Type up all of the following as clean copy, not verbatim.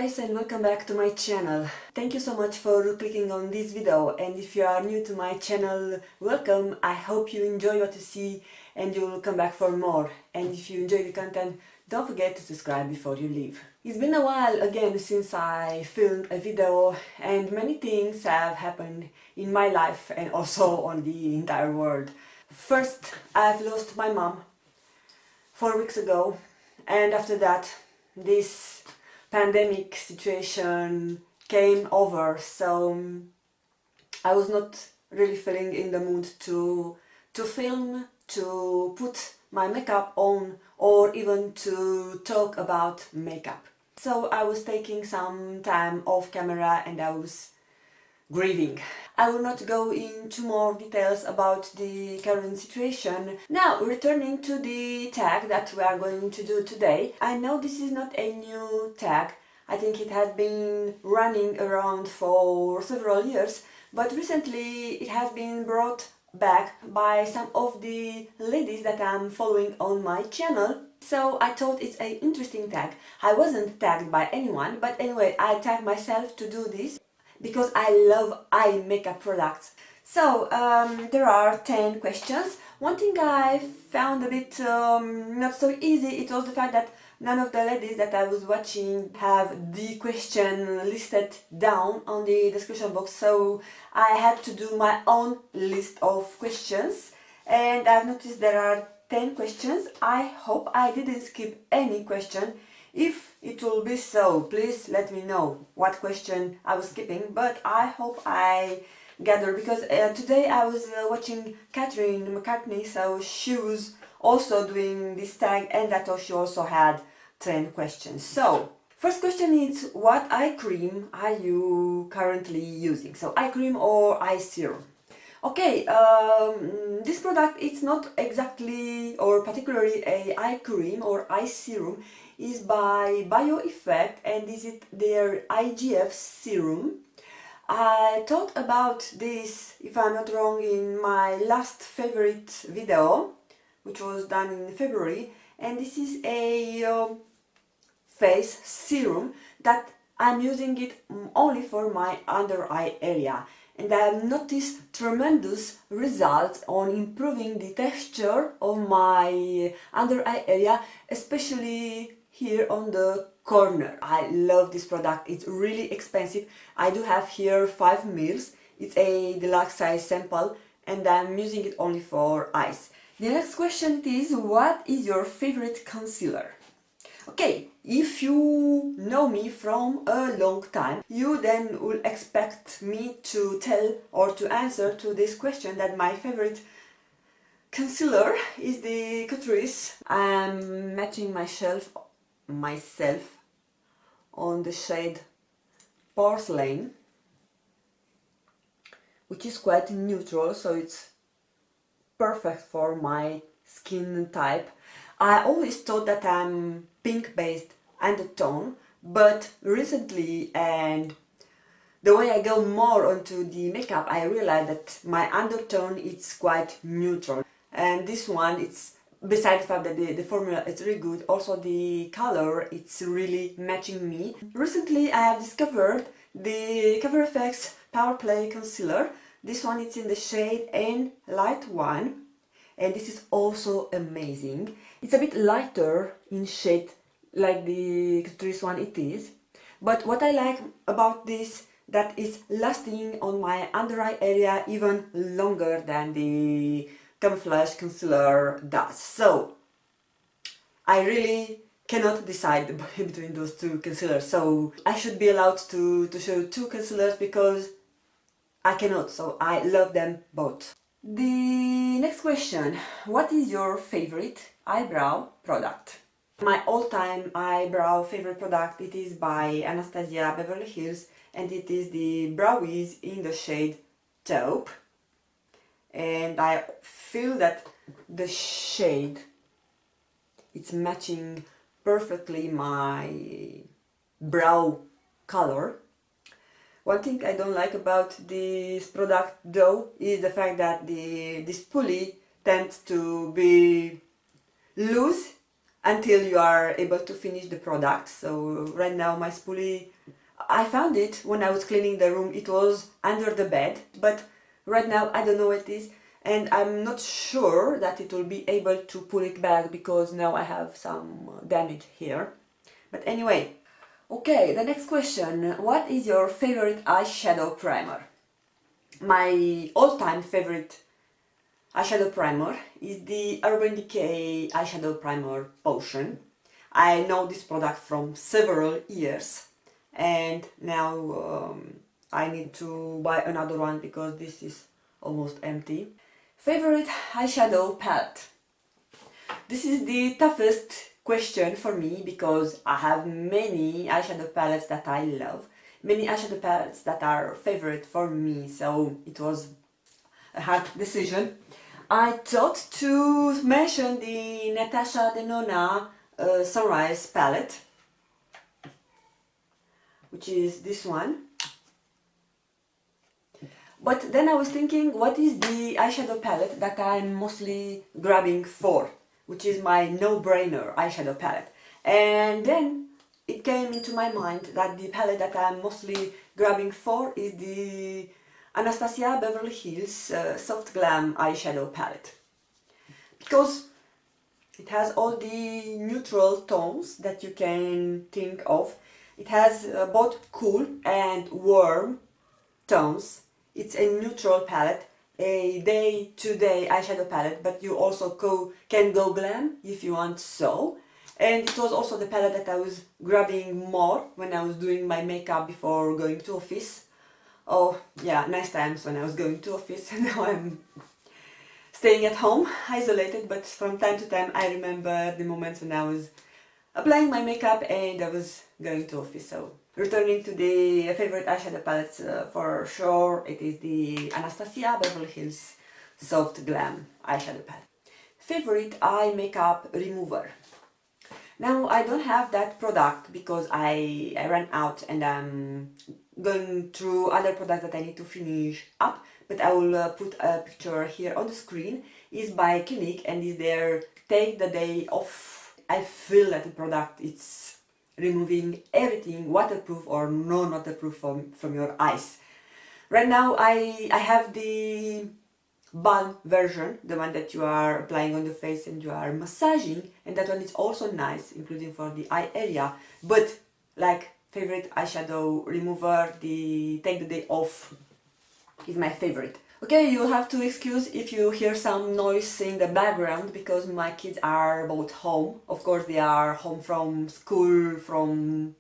guys, and welcome back to my channel. Thank you so much for clicking on this video, and if you are new to my channel, welcome. I hope you enjoy what you see and you'll come back for more. And if you enjoy the content, don't forget to subscribe before you leave. It's been a while again since I filmed a video, and many things have happened in my life and also on the entire world. First, I've lost my mom 4 weeks ago, and after that this pandemic situation came over, so I was not really feeling in the mood to film, to put my makeup on, or even to talk about makeup. So I was taking some time off camera and I was grieving. I will not go into more details about the current situation. Now, returning to the tag that we are going to do today. I know this is not a new tag. I think it has been running around for several years, but recently it has been brought back by some of the ladies that I'm following on my channel. So I thought it's an interesting tag. I wasn't tagged by anyone, but anyway, I tagged myself to do this because I love eye makeup products. So there are 10 questions. One thing I found a bit not so easy, it was the fact that none of the ladies that I was watching have the question listed down on the description box, so I had to do my own list of questions, and I've noticed there are 10 questions. I hope I didn't skip any question. If it will be so, please let me know what question I was skipping, but I hope I gather, because today I was watching Kathrin, McCarty, so she was also doing this tag, and I thought she also had 10 questions. So, first question is, what eye cream are you currently using? So, eye cream or eye serum? Okay, this product, it's not exactly or particularly a eye cream or eye serum. Is by Bio Effect, and is it their IGF serum. I thought about this, if I'm not wrong, in my last favorite video, which was done in February, and this is a face serum that I'm using it only for my under eye area, and I have noticed tremendous results on improving the texture of my under eye area, especially here on the corner. I love this product. It's really expensive. I do have here 5 mils. It's a deluxe size sample, and I'm using it only for eyes. The next question is, what is your favorite concealer? Okay, if you know me from a long time, you then will expect me to tell or to answer to this question that my favorite concealer is the Catrice. I'm matching myself on the shade Porcelain, which is quite neutral, so it's perfect for my skin type. I always thought that I'm pink based undertone, but recently, and the way I go more onto the makeup, I realized that my undertone is quite neutral, and this one, it's besides the fact that the formula is really good, also the color, it's really matching me. Recently I have discovered the Cover FX Power Play Concealer. This one is in the shade N Light 1, and this is also amazing. It's a bit lighter in shade like the Catrice one it is, but what I like about this, that is lasting on my under eye area even longer than the Camouflage Concealer does. So I really cannot decide between those two concealers, so I should be allowed to show 2 concealers because I cannot, so I love them both. The next question, what is your favorite eyebrow product? My all-time eyebrow favorite product, it is by Anastasia Beverly Hills, and it is the Brow Wiz in the shade Taupe. And I feel that the shade, it's matching perfectly my brow color. One thing I don't like about this product though is the fact that this pulley tends to be loose until you are able to finish the product. So right now my spoolie, I found it when I was cleaning the room. It was under the bed, but right now I don't know what it is, and I'm not sure that it will be able to pull it back because now I have some damage here. But anyway, okay, the next question. What is your favorite eyeshadow primer? My all-time favorite eyeshadow primer is the Urban Decay eyeshadow primer potion. I know this product from several years, and now I need to buy another one because this is almost empty. Favorite eyeshadow palette? This is the toughest question for me because I have many eyeshadow palettes that I love, many eyeshadow palettes that are favorite for me, so it was a hard decision. I thought to mention the Natasha Denona Sunrise palette, which is this one. But then I was thinking, what is the eyeshadow palette that I'm mostly grabbing for, which is my no-brainer eyeshadow palette. And then it came into my mind that the palette that I'm mostly grabbing for is the Anastasia Beverly Hills Soft Glam eyeshadow palette, because it has all the neutral tones that you can think of. It has both cool and warm tones. It's a neutral palette, a day-to-day eyeshadow palette, but you also can go glam if you want so. And it was also the palette that I was grabbing more when I was doing my makeup before going to office. Oh yeah, nice times when I was going to office, and now I'm staying at home, isolated, but from time to time I remember the moments when I was applying my makeup and I was going to office. So returning to the favorite eyeshadow palettes, for sure it is the Anastasia Beverly Hills Soft Glam eyeshadow palette. Favorite eye makeup remover? Now I don't have that product because I ran out and I'm going through other products that I need to finish up, but I will put a picture here on the screen. It's by Clinique and is their Take the Day Off. I feel that the product is removing everything waterproof or non-waterproof from your eyes. Right now I have the balm version, the one that you are applying on the face and you are massaging, and that one is also nice, including for the eye area. But like favorite eyeshadow remover, the Take the Day Off is my favorite. Okay, you'll have to excuse if you hear some noise in the background because my kids are both home. Of course, they are home from school from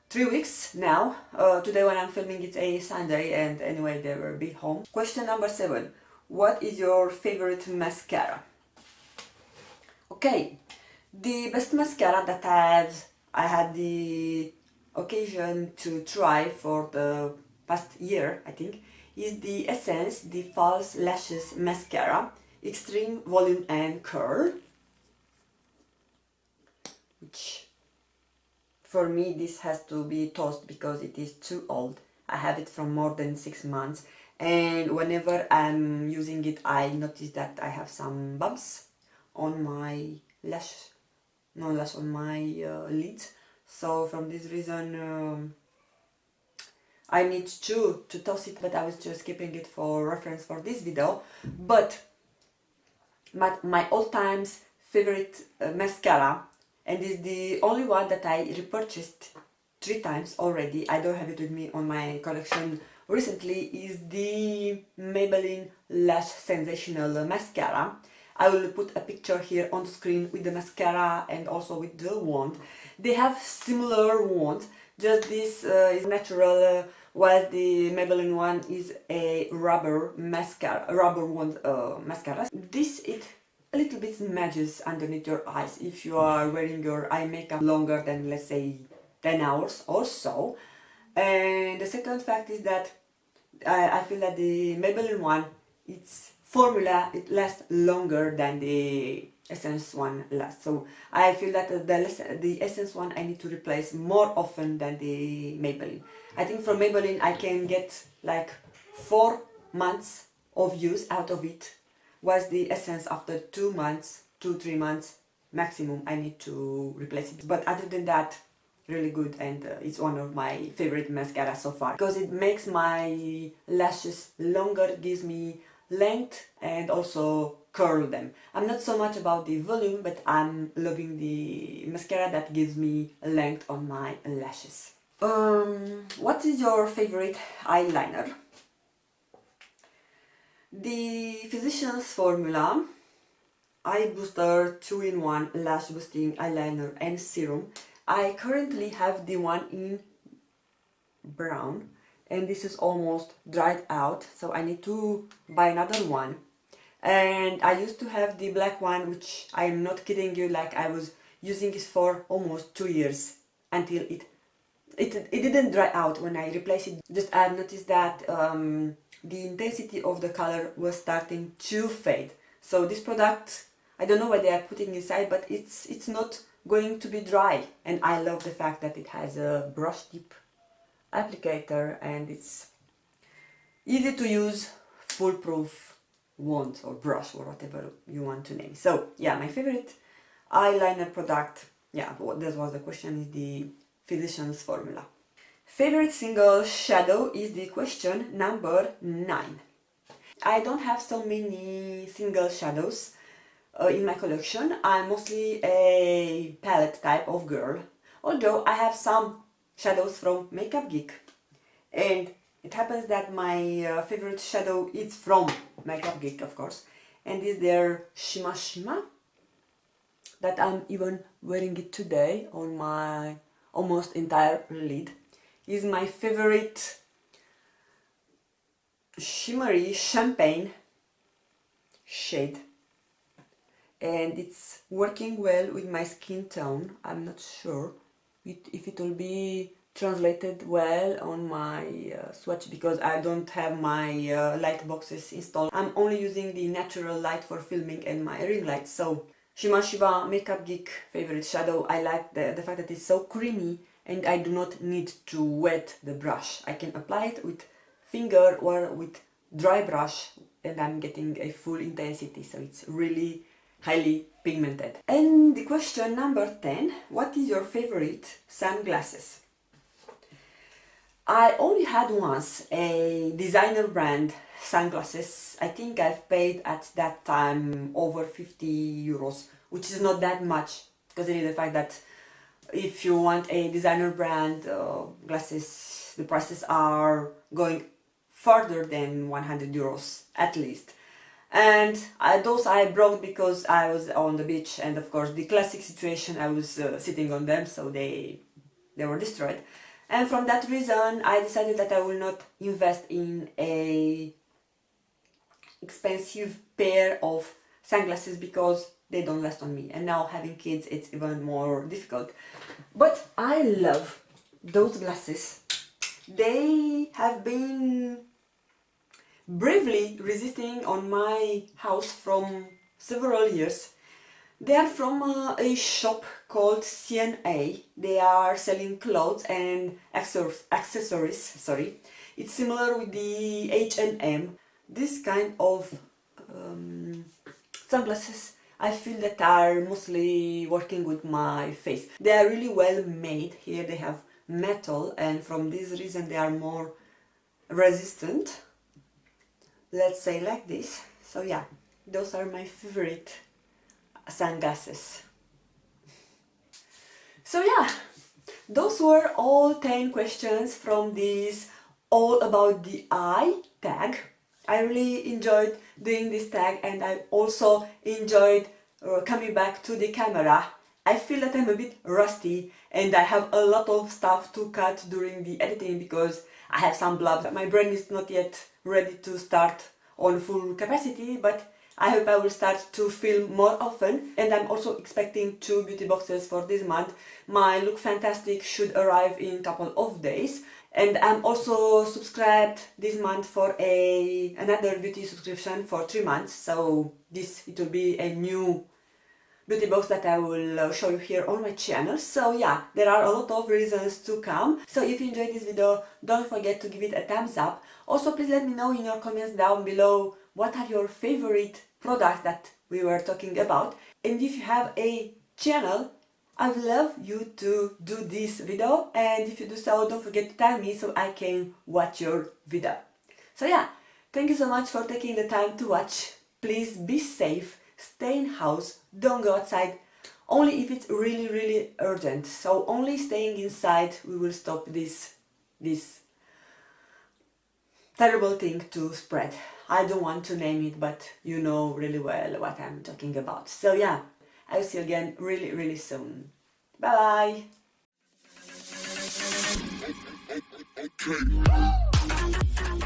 3 weeks now. Today when I'm filming it's a Sunday, and anyway they will be home. Question number 7. What is your favorite mascara? Okay, the best mascara that I had the occasion to try for the past year, I think, is the Essence, the False Lashes Mascara, Extreme Volume and Curl, which for me this has to be tossed because it is too old. I have it from more than 6 months, and whenever I'm using it I notice that I have some bumps on my on my lids. So from this reason I need to toss it, but I was just keeping it for reference for this video. But my all-time favorite mascara, and is the only one that I repurchased 3 times already, I don't have it with me on my collection recently, is the Maybelline Lash Sensational Mascara. I will put a picture here on the screen with the mascara and also with the wand. They have similar wands, just this is natural, while the Maybelline one is a rubber mascara, rubber wand mascara. This it a little bit smudges underneath your eyes if you are wearing your eye makeup longer than, let's say, 10 hours or so. And the second fact is that I feel that the Maybelline one, its formula, it lasts longer than the Essence one lasts. So I feel that the Essence one I need to replace more often than the Maybelline. I think from Maybelline I can get like 4 months of use out of it, whilst the Essence after 2 months, 2-3 months, maximum I need to replace it. But other than that, really good, and it's one of my favorite mascara so far because it makes my lashes longer, gives me length, and also curl them. I'm not so much about the volume, but I'm loving the mascara that gives me length on my lashes. What is your favorite eyeliner? The Physicians Formula Eye Booster 2-in-1 Lash Boosting Eyeliner and Serum. I currently have the one in brown, and this is almost dried out, so I need to buy another one. And I used to have the black one, which I am not kidding you, like I was using it for almost 2 years until it didn't dry out when I replaced it. Just I've noticed that the intensity of the color was starting to fade. So this product, I don't know what they are putting inside, but it's not going to be dry. And I love the fact that it has a brush tip applicator and it's easy to use, foolproof wand or brush or whatever you want to name. So yeah, my favorite eyeliner product, yeah, that was the question, is the Physicians Formula. Favorite single shadow is the question number 9. I don't have so many single shadows in my collection. I'm mostly a palette type of girl, although I have some shadows from Makeup Geek, and it happens that my favorite shadow is from Makeup Geek, of course, and is their Shima Shima, that I'm even wearing it today on my almost entire lid. Is my favorite shimmery champagne shade, and it's working well with my skin tone. I'm not sure if it will be translated well on my swatch because I don't have my light boxes installed. I'm only using the natural light for filming and my ring light. So Shima Shiba Makeup Geek favorite shadow. I like the fact that it's so creamy and I do not need to wet the brush. I can apply it with finger or with dry brush and I'm getting a full intensity, so it's really highly pigmented. And the question number 10, what is your favorite sunglasses? I only had once a designer brand sunglasses. I think I've paid at that time over 50 euros, which is not that much considering the fact that if you want a designer brand glasses, the prices are going further than 100 euros at least. And those I brought because I was on the beach, and of course the classic situation, I was sitting on them, so they were destroyed. And from that reason I decided that I will not invest in a expensive pair of sunglasses because they don't last on me, and now having kids it's even more difficult. But I love those glasses. They have been bravely resisting on my house from several years. They are from a shop called CNA. They are selling clothes and accessories. Sorry, it's similar with the H&M. This kind of sunglasses I feel that are mostly working with my face. They are really well made. Here they have metal, and from this reason they are more resistant, let's say like this. So yeah, those are my favorite sunglasses. So yeah, those were all 10 questions from this all about the eye tag. I really enjoyed doing this tag, and I also enjoyed coming back to the camera. I feel that I'm a bit rusty and I have a lot of stuff to cut during the editing because I have some blobs. My brain is not yet ready to start on full capacity, but I hope I will start to film more often. And I'm also expecting 2 beauty boxes for this month. My Look Fantastic should arrive in a couple of days. And I'm also subscribed this month for another beauty subscription for 3 months. So it will be a new beauty box that I will show you here on my channel. So yeah, there are a lot of reasons to come. So if you enjoyed this video, don't forget to give it a thumbs up. Also, please let me know in your comments down below what are your favorite products that we were talking about. And if you have a channel, I would love you to do this video, and if you do so, don't forget to tag me so I can watch your video. So yeah, thank you so much for taking the time to watch. Please be safe, stay in house, don't go outside, only if it's really urgent. So only staying inside we will stop this terrible thing to spread. I don't want to name it, but you know really well what I'm talking about. So yeah, I'll see you again really soon. Bye bye!